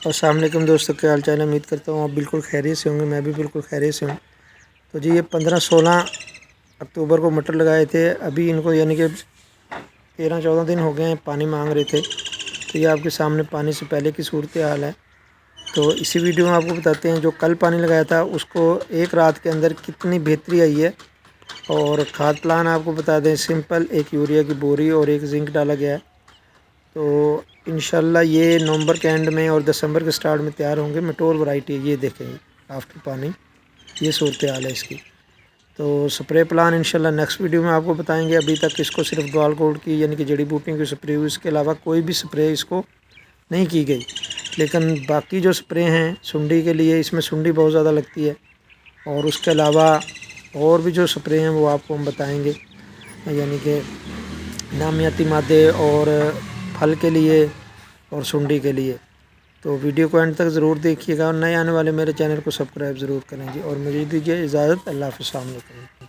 السلام علیکم دوستوں، کیا حال چال ہے؟ امید کرتا ہوں آپ بالکل خیریت سے ہوں گے، میں بھی بالکل خیریت سے ہوں۔ تو جی یہ 15-16 اکتوبر کو مٹر لگائے تھے، ابھی ان کو یعنی کہ 13-14 دن ہو گئے ہیں، پانی مانگ رہے تھے۔ تو یہ آپ کے سامنے پانی سے پہلے کی صورتحال ہے۔ تو اسی ویڈیو میں آپ کو بتاتے ہیں جو کل پانی لگایا تھا اس کو ایک رات کے اندر کتنی بہتری آئی ہے۔ اور کھاد پلان آپ کو بتا دیں، سمپل ایک یوریا کی بوری اور ایک زنک ڈالا گیا ہے۔ تو انشاءاللہ یہ نومبر کے اینڈ میں اور دسمبر کے سٹارٹ میں تیار ہوں گے۔ میٹور ورائٹی ہے، یہ دیکھیں آفٹر پانی یہ صورتحال ہے اس کی۔ تو سپرے پلان انشاءاللہ نیکسٹ ویڈیو میں آپ کو بتائیں گے۔ ابھی تک اس کو صرف گال گولڈ کی یعنی کہ جڑی بوٹیوں کی سپرے ہوئی، اس کے علاوہ کوئی بھی سپرے اس کو نہیں کی گئی۔ لیکن باقی جو سپرے ہیں سنڈی کے لیے، اس میں سنڈی بہت زیادہ لگتی ہے، اور اس کے علاوہ اور بھی جو سپرے ہیں وہ آپ کو ہم بتائیں گے، یعنی کہ نامیاتی مادے اور پھل کے لیے اور سنڈی کے لیے۔ تو ویڈیو کو اینڈ تک ضرور دیکھیے گا، اور نئے آنے والے میرے چینل کو سبسکرائب ضرور کریں گے، اور مجھے دیجیے اجازت۔ اللہ حافظ، السلام علیکم۔